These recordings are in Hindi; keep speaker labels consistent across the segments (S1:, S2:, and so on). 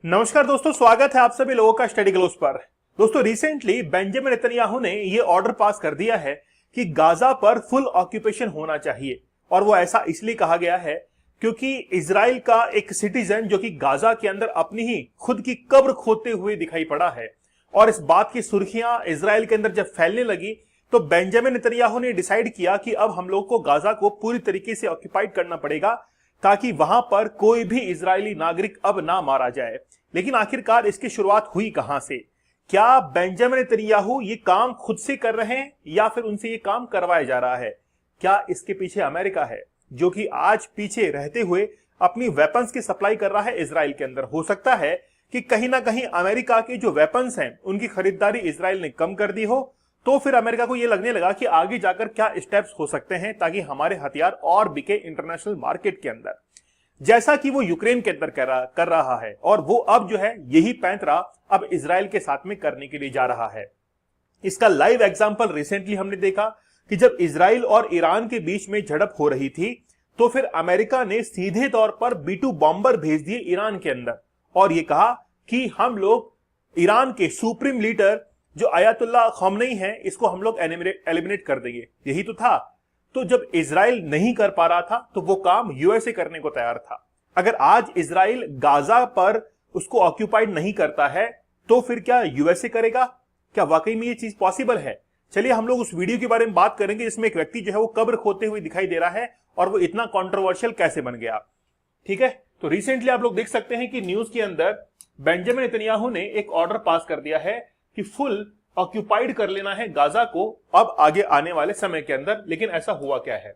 S1: नमस्कार दोस्तों, स्वागत है आप सभी लोगों का स्टडी ग्लोस पर। दोस्तों, रिसेंटली बेंजामिन नेतन्याहू ने यह ऑर्डर पास कर दिया है कि गाजा पर फुल ऑक्यूपेशन होना चाहिए। और वो ऐसा इसलिए कहा गया है क्योंकि इजराइल का एक सिटीजन जो कि गाजा के अंदर अपनी ही खुद की कब्र खोदते हुए दिखाई पड़ा है। और इस बात की सुर्खियां इजराइल के अंदर जब फैलने लगी तो बेंजामिन नेतन्याहू ने डिसाइड किया कि अब हम लोग को गाजा को पूरी तरीके से ऑक्यूपाइड करना पड़ेगा ताकि वहां पर कोई भी इजरायली नागरिक अब ना मारा जाए। लेकिन आखिरकार इसकी शुरुआत हुई कहां से? क्या बेंजामिन नेतन्याहू ये काम खुद से कर रहे हैं या फिर उनसे ये काम करवाया जा रहा है? क्या इसके पीछे अमेरिका है जो कि आज पीछे रहते हुए अपनी वेपन्स की सप्लाई कर रहा है इजराइल के अंदर? हो सकता है कि कहीं ना कहीं अमेरिका के जो वेपन्स हैं उनकी खरीदारी इजराइल ने कम कर दी हो, तो फिर अमेरिका को यह लगने लगा कि आगे जाकर क्या स्टेप्स हो सकते हैं ताकि हमारे हथियार और बिके इंटरनेशनल मार्केट के अंदर, जैसा कि वो यूक्रेन के अंदर कर रहा है। और वो अब जो है यही पैंतरा अब इजराइल के साथ में करने के लिए जा रहा है। इसका लाइव एग्जांपल रिसेंटली हमने देखा कि जब इजराइल और ईरान के बीच में झड़प हो रही थी तो फिर अमेरिका ने सीधे तौर पर B-2 बॉम्बर भेज दिए ईरान के अंदर और ये कहा कि हम लोग ईरान के सुप्रीम लीडर जो अयातुल्ला खमेनी है इसको हम लोग एलिमिनेट कर देंगे। यही तो था। तो जब इजराइल नहीं कर पा रहा था तो वो काम यूएसए करने को तैयार था। अगर आज इजराइल गाजा पर उसको ऑक्यूपाइड नहीं करता है तो फिर क्या यूएसए करेगा? क्या वाकई में ये चीज पॉसिबल है? चलिए हम लोग उस वीडियो के बारे में बात करेंगे जिसमें एक व्यक्ति जो है वो कब्र खोदते हुए दिखाई दे रहा है और वो इतना कंट्रोवर्शियल कैसे बन गया। ठीक है, तो रिसेंटली आप लोग देख सकते हैं कि न्यूज के अंदर बेंजामिन नेतन्याहू ने एक ऑर्डर पास कर दिया है कि फुल ऑक्यूपाइड कर लेना है गाजा को अब आगे आने वाले समय के अंदर। लेकिन ऐसा हुआ क्या है?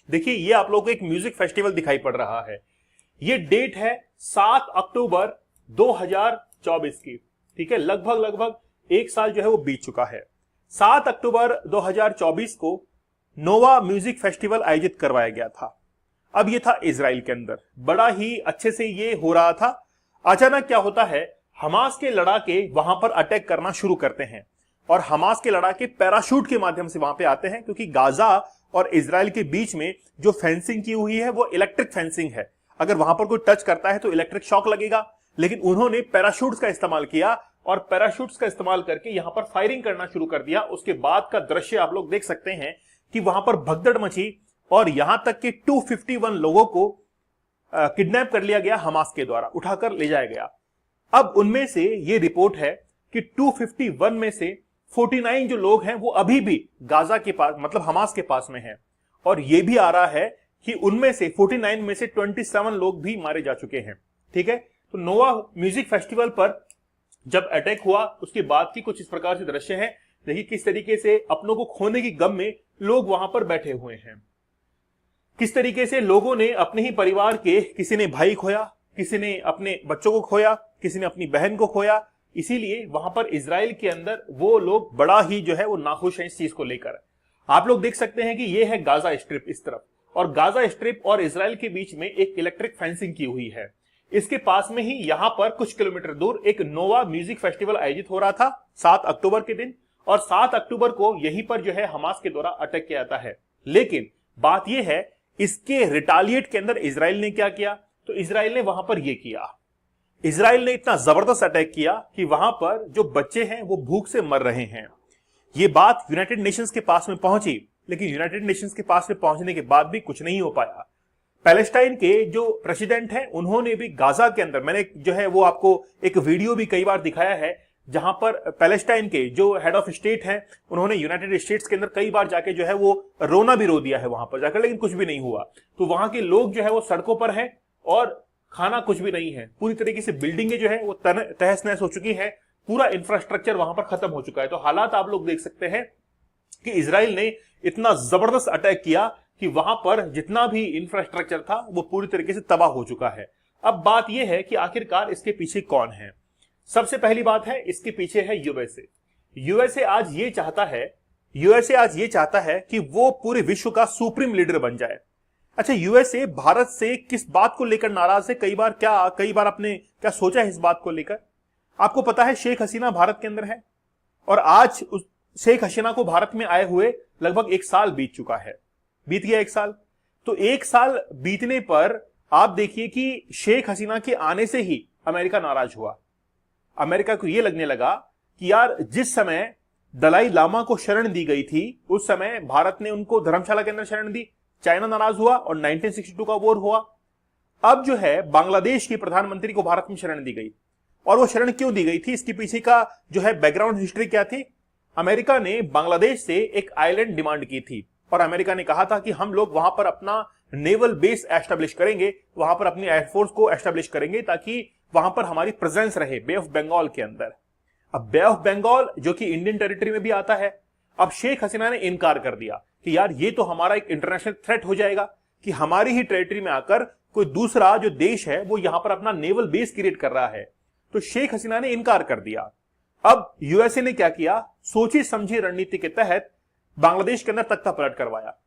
S1: देखिए, ये आप लोगों को एक म्यूजिक फेस्टिवल दिखाई पड़ रहा है। ये डेट है 7 अक्टूबर 2024 की। ठीक है, लगभग एक साल जो है वो बीत चुका है। 7 अक्टूबर 2024 को नोवा म्यूजिक फेस्टिवल आयोजित करवाया गया था। अब ये था इजराइल के अंदर, बड़ा ही अच्छे से ये हो रहा था। अचानक क्या होता है, हमास के लड़ाके वहां पर अटैक करना शुरू करते हैं और हमास के लड़ाके पैराशूट के माध्यम से वहां पे आते हैं क्योंकि गाजा और इजराइल के बीच में जो फेंसिंग की हुई है वो इलेक्ट्रिक फेंसिंग है। अगर वहां पर कोई टच करता है तो इलेक्ट्रिक शॉक लगेगा। लेकिन उन्होंने पैराशूट्स का इस्तेमाल किया और पैराशूट्स का इस्तेमाल करके यहां पर फायरिंग करना शुरू कर दिया। उसके बाद का दृश्य आप लोग देख सकते हैं कि वहां पर भगदड़ मची और यहां तक कि 251 लोगों को किडनैप कर लिया गया, हमास के द्वारा उठाकर ले जाया गया। अब उनमें से ये रिपोर्ट है कि 251 में से 49 जो लोग हैं वो अभी भी गाजा के पास मतलब हमास के पास में हैं। और ये भी आ रहा है कि उनमें से 49 में से 27 लोग भी मारे जा चुके हैं। ठीक है, तो नोवा म्यूजिक फेस्टिवल पर जब अटैक हुआ उसके बाद की कुछ इस प्रकार से दृश्य हैं। देखिए किस तरीके से अपनों को खोने की गम में लोग वहां पर बैठे हुए हैं। किस तरीके से लोगों ने अपने ही परिवार के, किसी ने भाई खोया, किसी ने अपने बच्चों को खोया, किसी ने अपनी बहन को खोया। इसीलिए वहां पर इजराइल के अंदर वो लोग बड़ा ही जो है वो नाखुश हैं इस चीज को लेकर। आप लोग देख सकते हैं कि ये है गाजा स्ट्रिप इस तरफ, और गाजा स्ट्रिप और इजराइल के बीच में एक इलेक्ट्रिक फेंसिंग की हुई है। इसके पास में ही यहां पर कुछ किलोमीटर दूर एक नोवा म्यूजिक फेस्टिवल आयोजित हो रहा था 7 अक्टूबर के दिन। और 7 अक्टूबर को यहीं पर जो है हमास के द्वारा अटैक किया जाता है। लेकिन बात यह है, इसके रिटालिएट के अंदर इजराइल ने क्या किया? तो इजराइल ने वहां पर यह किया, इजराइल ने इतना जबरदस्त अटैक किया कि वहां पर जो बच्चे हैं वो भूख से मर रहे हैं। ये बात यूनाइटेड नेशंस के पास में पहुंची, लेकिन यूनाइटेड नेशंस के पास में पहुंचने के बाद भी कुछ नहीं हो पाया। पैलेस्टाइन के जो प्रेसिडेंट हैं उन्होंने भी गाजा के अंदर, मैंने जो है वो आपको एक वीडियो भी कई बार दिखाया है जहां पर पैलेस्टाइन के जो हेड ऑफ स्टेट हैं उन्होंने यूनाइटेड स्टेट्स के अंदर कई बार जाके जो है वो रोना भी रो दिया है वहां पर जाकर, लेकिन कुछ भी नहीं हुआ। तो वहां के लोग जो है वो सड़कों पर हैं और खाना कुछ भी नहीं है। पूरी तरीके से बिल्डिंगें जो है वो तहस नहस हो चुकी है, पूरा इंफ्रास्ट्रक्चर वहां पर खत्म हो चुका है। तो हालात आप लोग देख सकते हैं कि इजराइल ने इतना जबरदस्त अटैक किया कि वहां पर जितना भी इंफ्रास्ट्रक्चर था वो पूरी तरीके से तबाह हो चुका है। अब बात यह है कि आखिरकार इसके पीछे कौन है? सबसे पहली बात है, इसके पीछे है यूएसए। यूएसए आज ये चाहता है कि वो पूरे विश्व का सुप्रीम लीडर बन जाए। अच्छा, यूएसए भारत से किस बात को लेकर नाराज है? कई बार आपने क्या सोचा है इस बात को लेकर? आपको पता है शेख हसीना भारत के अंदर है और आज उस शेख हसीना को भारत में आए हुए लगभग एक साल बीत चुका है। बीत गया एक साल। तो एक साल बीतने पर आप देखिए कि शेख हसीना के आने से ही अमेरिका नाराज हुआ। अमेरिका को यह लगने लगा कि यार जिस समय दलाई लामा को शरण दी गई थी उस समय भारत ने उनको धर्मशाला के अंदर शरण दी, चाइना नाराज हुआ और 1962 का वॉर हुआ। अब जो है बांग्लादेश की प्रधानमंत्री को भारत में शरण दी गई, और वो शरण क्यों दी गई थी, इसके पीछे का जो है बैकग्राउंड हिस्ट्री क्या थी। अमेरिका ने बांग्लादेश से एक आइलैंड डिमांड की थी और अमेरिका ने कहा था कि हम लोग वहां पर अपना नेवल बेस एस्टेब्लिश करेंगे, वहां पर अपनी एयरफोर्स को एस्टेब्लिश करेंगे ताकि वहां पर हमारी प्रेजेंस रहे बे ऑफ बंगाल के अंदर। अब बे ऑफ बंगाल जो कि इंडियन टेरिटरी में भी आता है, अब शेख हसीना ने इनकार कर दिया कि यार ये तो हमारा एक इंटरनेशनल थ्रेट हो जाएगा कि हमारी ही टेरिटरी में आकर कोई दूसरा जो देश है वो यहां पर अपना नेवल बेस क्रिएट कर रहा है। तो शेख हसीना ने इनकार कर दिया। अब यूएसए ने क्या किया, सोची समझी रणनीति के तहत बांग्लादेश के अंदर तख्ता पलट करवाया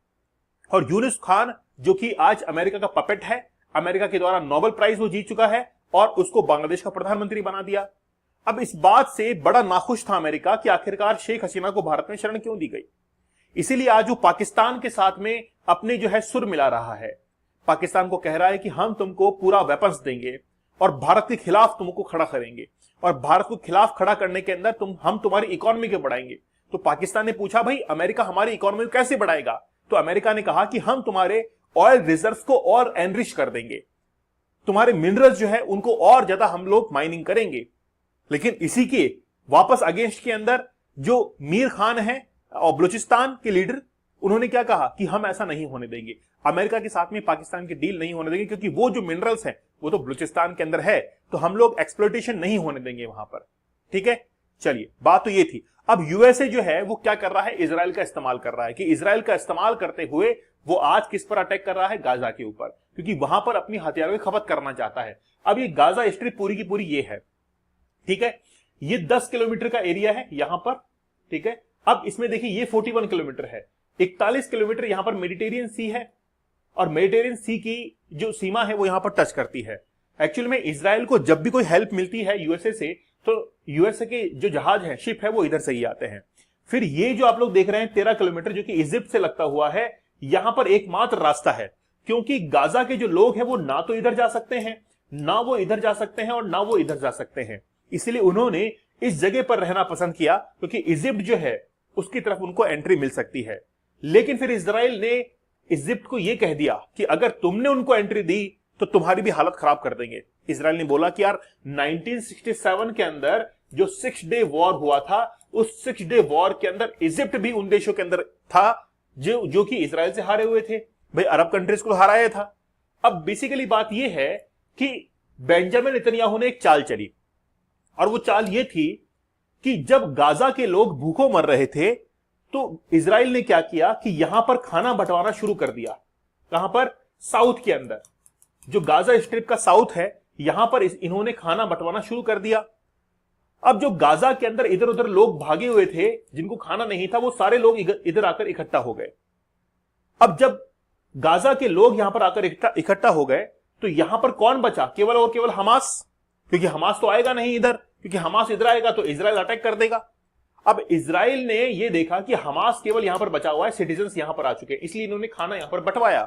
S1: और यूनुस खान जो कि आज अमेरिका का पपेट है, अमेरिका के द्वारा नोबेल प्राइज वो जीत चुका है, और उसको बांग्लादेश का प्रधानमंत्री बना दिया। अब इस बात से बड़ा नाखुश था अमेरिका कि आखिरकार शेख हसीना को भारत में शरण क्यों दी गई। इसीलिए आज वो पाकिस्तान के साथ में अपने जो है सुर मिला रहा है, पाकिस्तान को कह रहा है कि हम तुमको पूरा वेपन्स देंगे और भारत के खिलाफ तुमको खड़ा करेंगे, और भारत को खिलाफ खड़ा करने के अंदर हम तुम्हारी इकोनॉमी को बढ़ाएंगे। तो पाकिस्तान ने पूछा भाई अमेरिका हमारी इकोनॉमी को कैसे बढ़ाएगा, तो अमेरिका ने कहा कि हम तुम्हारे ऑयल रिजर्व्स को और एनरिच कर देंगे, तुम्हारे मिनरल्स जो है उनको और ज्यादा हम लोग माइनिंग करेंगे। लेकिन इसी के वापस अगेंस्ट के अंदर जो मीर खान है और बलूचिस्तान के लीडर, उन्होंने क्या कहा कि हम ऐसा नहीं होने देंगे, अमेरिका के साथ में पाकिस्तान की डील नहीं होने देंगे, क्योंकि वो जो मिनरल्स हैं वो तो बलूचिस्तान के अंदर है, तो हम लोग एक्सप्लॉयटेशन नहीं होने देंगे वहां पर। ठीक है, चलिए बात तो ये थी। अब यूएसए जो है वो क्या कर रहा है, इजराइल का इस्तेमाल कर रहा है कि इजराइल का इस्तेमाल करते हुए वो आज किस पर अटैक कर रहा है, गाजा के ऊपर, क्योंकि वहां पर अपनी हथियारों की खपत करना चाहता है। अब ये गाजा स्ट्रिप पूरी की पूरी ये है, ठीक है, ये 10 किलोमीटर का एरिया है यहां पर। ठीक है, अब इसमें देखिए ये 41 किलोमीटर है, 41 किलोमीटर यहां पर मेडिटेरियन सी है, और मेडिटेरियन सी की जो सीमा है वो यहां पर टच करती है। एक्चुअल में इजराइल को जब भी कोई हेल्प मिलती है यूएसए से, तो यूएसए के जो जहाज है, शिप है, वो इधर से ही आते हैं। फिर ये जो आप लोग देख रहे हैं 13 किलोमीटर जो कि इजिप्ट से लगता हुआ है, यहां पर एकमात्र रास्ता है, क्योंकि गाजा के जो लोग हैं वो ना तो इधर जा सकते हैं, ना वो इधर जा सकते हैं, और ना वो इधर जा सकते हैं। इसलिए उन्होंने इस जगह पर रहना पसंद किया, क्योंकि इजिप्ट जो है उसकी तरफ उनको एंट्री मिल सकती है। लेकिन फिर इजराइल ने इजिप्ट को यह कह दिया कि अगर तुमने उनको एंट्री दी तो तुम्हारी भी हालत खराब कर देंगे। इजराइल ने बोला कि यार 1967 के अंदर जो 6 डे वॉर हुआ था, उस 6 डे वॉर के अंदर इजिप्ट भी उन देशों के अंदर था जो कि इजराइल से हारे हुए थे। भाई अरब कंट्रीज को हराया था। अब बेसिकली बात यह है कि बेंजामिन नेतन्याहू ने एक चाल चली, और वो चाल ये थी कि जब गाजा के लोग भूखों मर रहे थे तो इजराइल ने क्या किया कि यहां पर खाना बंटवाना शुरू कर दिया। कहां पर, साउथ के अंदर, जो गाजा स्ट्रिप का साउथ है, यहां पर इन्होंने खाना बंटवाना शुरू कर दिया। अब जो गाजा के अंदर इधर उधर लोग भागे हुए थे जिनको खाना नहीं था, वो सारे लोग इधर आकर इकट्ठा हो गए। अब जब गाजा के लोग यहां पर आकर इकट्ठा हो गए तो यहां पर कौन बचा, केवल और केवल हमास, क्योंकि हमास तो आएगा नहीं इधर, क्योंकि हमास इधर आएगा तो इजराइल अटैक कर देगा। अब इजराइल ने यह देखा कि हमास केवल यहां पर बचा हुआ है, सिटीजन्स यहां पर आ चुके हैं, इसलिए इन्होंने खाना यहां पर बंटवाया।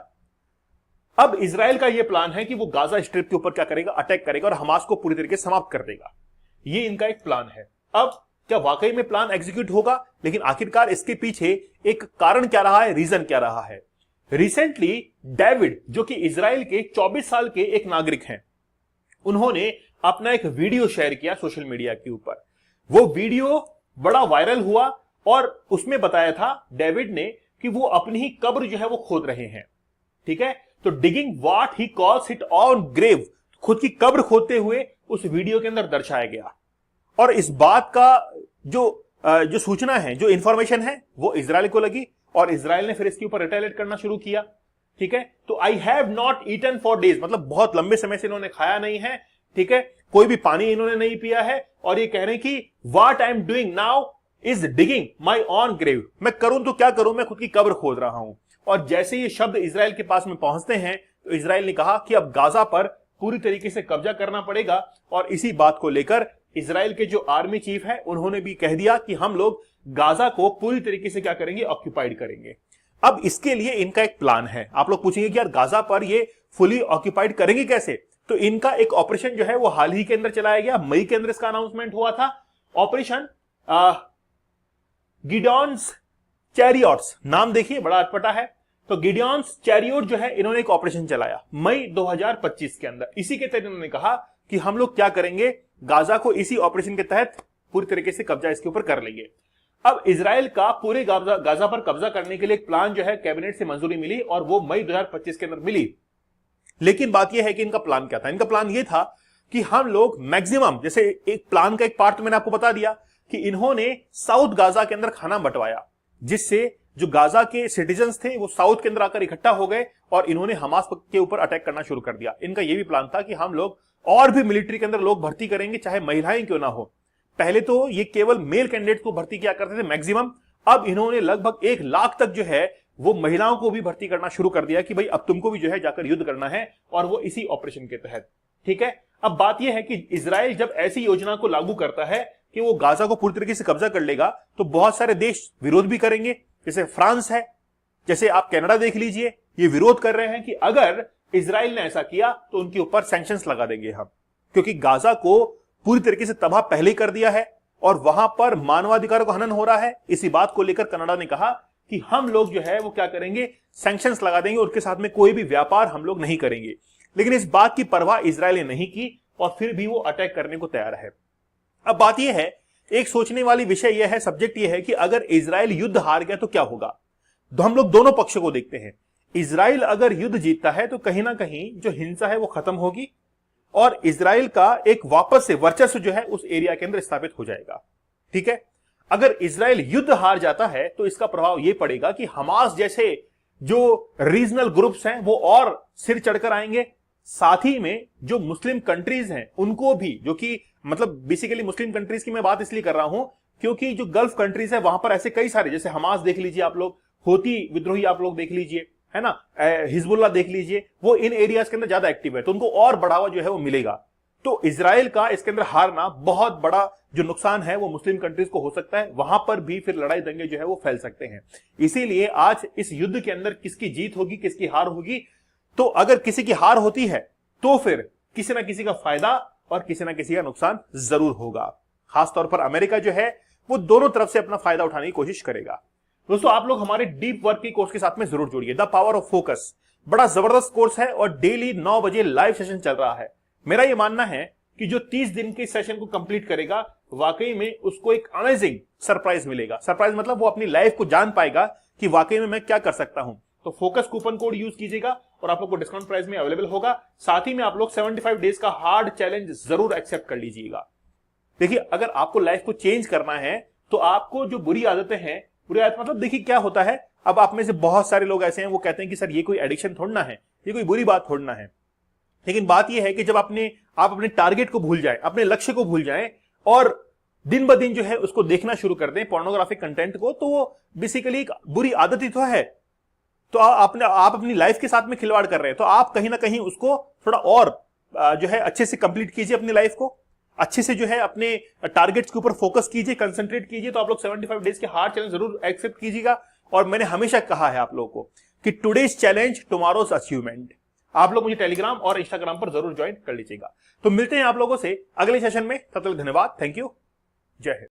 S1: अब इजराइल का यह प्लान है कि वो गाजा स्ट्रिप के ऊपर क्या करेगा, अटैक करेगा और हमास को पूरी तरीके से समाप्त कर देगा। ये इनका एक प्लान है। अब क्या वाकई में प्लान एग्जीक्यूट होगा, लेकिन आखिरकार इसके पीछे एक कारण क्या रहा है, रीजन क्या रहा है। रिसेंटली डेविड जो कि इजराइल के 24 साल के एक नागरिक हैं, उन्होंने अपना एक वीडियो शेयर किया सोशल मीडिया के ऊपर। वो वीडियो बड़ा वायरल हुआ और उसमें बताया था डेविड ने कि वो अपनी ही कब्र जो है वो खोद रहे हैं। ठीक है, तो digging what he calls it own grave, खुद की कब्र खोदते हुए उस वीडियो के अंदर दर्शाया गया। और इस बात का जो सूचना है, जो इंफॉर्मेशन है, वो इजराइल को लगी और इजराइल ने फिर इसके ऊपर रिटेलिएट करना शुरू किया। ठीक है, तो I have not eaten for days, मतलब बहुत लंबे समय से इन्होंने खाया नहीं है। ठीक है, कोई भी पानी इन्होंने नहीं पिया है, और ये कह रहे हैं कि what I am doing now is digging my own grave, मैं करूं तो क्या करूं, मैं खुद की कब्र खोद रहा हूं। और जैसे ये शब्द इजराइल के पास में पहुंचते हैं तो इजराइल ने कहा कि अब गाजा पर पूरी तरीके से कब्जा करना पड़ेगा, और इसी बात को लेकर इजराइल के जो आर्मी चीफ है उन्होंने भी कह दिया कि हम लोग गाजा को पूरी तरीके से क्या करेंगे, ऑक्यूपाइड करेंगे। अब इसके लिए इनका एक प्लान है। आप लोग पूछेंगे कि यार गाजा पर ये फुली ऑक्यूपाइड करेंगे कैसे, तो इनका एक ऑपरेशन जो है वो हाल ही के अंदर चलाया गया, मई के अंदर इसका अनाउंसमेंट हुआ था। ऑपरेशन गिडियंस चैरियट्स, नाम देखिए बड़ा अटपटा है। तो गिडियंस चैरियट जो है, इन्होंने एक ऑपरेशन चलाया मई 2025 के अंदर। इसी के तहत इन्होंने कहा कि हम लोग क्या करेंगे, गाजा को इसी ऑपरेशन के तहत पूरी तरीके से कब्जा इसके ऊपर कर लेंगे। अब इजराइल का पूरे गाजा पर कब्जा करने के लिए एक प्लान जो है कैबिनेट से मंजूरी मिली और वो मई 2025 के अंदर मिली। लेकिन बात यह है कि इनका प्लान क्या था। इनका प्लान यह था कि हम लोग मैक्सिमम, जैसे एक प्लान का एक पार्ट मैंने आपको बता दिया कि इन्होंने साउथ गाजा के अंदर खाना बंटवाया, जिससे जो गाजा के सिटीजन्स थे वो साउथ के अंदर आकर इकट्ठा हो गए और इन्होंने हमास के ऊपर अटैक करना शुरू कर दिया। इनका यह भी प्लान था कि हम लोग और भी मिलिट्री के अंदर लोग भर्ती करेंगे, चाहे महिलाएं क्यों ना हो। पहले तो ये केवल मेल कैंडिडेट को भर्ती किया करते थे मैक्सिमम, अब इन्होंने लगभग 1 लाख तक जो है वो महिलाओं को भी भर्ती करना शुरू कर दिया कि भाई अब तुमको भी जो है जाकर युद्ध करना है, और वो इसी ऑपरेशन के तहत। ठीक है, अब बात यह है कि इजराइल जब ऐसी योजना को लागू करता है कि वो गाजा को पूरी तरीके से कब्जा कर लेगा, तो बहुत सारे देश विरोध भी करेंगे। जैसे फ्रांस है, जैसे आप कनाडा देख लीजिए, ये विरोध कर रहे हैं कि अगर इजराइल ने ऐसा किया तो उनके ऊपर सैंक्शंस लगा देंगे हम, क्योंकि गाजा को पूरी तरीके से तबाह पहले ही कर दिया है और वहां पर मानवाधिकारों का हनन हो रहा है। इसी बात को लेकर कनाडा ने कहा कि हम लोग जो है वो क्या करेंगे, सैंक्शंस लगा देंगे, उसके साथ में कोई भी व्यापार हम लोग नहीं करेंगे। लेकिन इस बात की परवाह इजराइल ने नहीं की और फिर भी वो अटैक करने को तैयार है। अब बात यह है, एक सोचने वाली विषय यह है, सब्जेक्ट यह है कि अगर इजराइल युद्ध हार गया तो क्या होगा। तो हम लोग दोनों पक्षों को देखते हैं। इजराइल अगर युद्ध जीतता है तो कहीं ना कहीं जो हिंसा है वो खत्म होगी और इजराइल का एक वापस से वर्चस्व जो है उस एरिया के अंदर स्थापित हो जाएगा। ठीक है, अगर इजराइल युद्ध हार जाता है तो इसका प्रभाव यह पड़ेगा कि हमास जैसे जो रीजनल ग्रुप्स हैं वो और सिर चढ़कर आएंगे। साथ ही में जो मुस्लिम कंट्रीज हैं उनको भी, जो कि मतलब बेसिकली मुस्लिम कंट्रीज की मैं बात इसलिए कर रहा हूं क्योंकि जो गल्फ कंट्रीज है वहां पर ऐसे कई सारे, जैसे हमास देख लीजिए आप लोग, होती विद्रोही आप लोग देख लीजिए, है ना, हिजबुल्लाह देख लीजिए, वो इन एरियाज के अंदर ज्यादा एक्टिव है, तो उनको और बढ़ावा जो है वो मिलेगा। तो इजराइल का इसके अंदर हारना बहुत बड़ा जो नुकसान है वो मुस्लिम कंट्रीज को हो सकता है। वहां पर भी फिर लड़ाई दंगे जो है वो फैल सकते हैं। इसीलिए आज इस युद्ध के अंदर किसकी जीत होगी, किसकी हार होगी, तो अगर किसी की हार होती है तो फिर किसी ना किसी का फायदा और किसी ना किसी का नुकसान जरूर होगा। खासतौर पर अमेरिका जो है वो दोनों तरफ से अपना फायदा उठाने की कोशिश करेगा। दोस्तों, आप लोग हमारे डीप वर्क के कोर्स के साथ में जरूर जुड़िए। द पावर ऑफ फोकस बड़ा जबरदस्त कोर्स है और डेली 9 बजे लाइव सेशन चल रहा है। मेरा यह मानना है कि जो 30 दिन के सेशन को कंप्लीट करेगा वाकई में उसको एक अमेजिंग सरप्राइज मिलेगा। सरप्राइज मतलब वो अपनी लाइफ को जान पाएगा कि वाकई में मैं क्या कर सकता हूं। तो फोकस कूपन कोड यूज कीजिएगा और आप लोग को डिस्काउंट प्राइस में अवेलेबल होगा। साथ ही में आप लोग 75 डेज का हार्ड चैलेंज जरूर एक्सेप्ट कर लीजिएगा। देखिए, अगर आपको लाइफ को चेंज करना है तो आपको जो बुरी आदतें हैं, बुरी आदत मतलब देखिए क्या होता है, अब आप में से बहुत सारे लोग ऐसे हैं वो कहते हैं कि सर ये कोई एडिक्शन थोड़ना है, ये कोई बुरी बात थोड़ना है। लेकिन बात यह है कि जब आप अपने टारगेट को भूल जाएं, अपने लक्ष्य को भूल जाएं और दिन ब दिन जो है उसको देखना शुरू कर दें पोर्नोग्राफिक कंटेंट को, तो वो बेसिकली एक बुरी आदत ही तो है। तो आप अपनी लाइफ के साथ में खिलवाड़ कर रहे हैं, तो आप कहीं ना कहीं उसको थोड़ा और जो है अच्छे से कंप्लीट कीजिए, अपनी लाइफ को अच्छे से जो है अपने टारगेट्स के ऊपर फोकस कीजिए, कंसंट्रेट कीजिए। तो आप लोग 75 डेज के हार्ड चैलेंज जरूर एक्सेप्ट कीजिएगा। और मैंने हमेशा कहा है आप लोगों को कि टुडेज चैलेंज टुमारोज अचीवमेंट। आप लोग मुझे टेलीग्राम और इंस्टाग्राम पर जरूर ज्वाइन कर लीजिएगा। तो मिलते हैं आप लोगों से अगले सेशन में, तब तक धन्यवाद, थैंक यू, जय हिंद।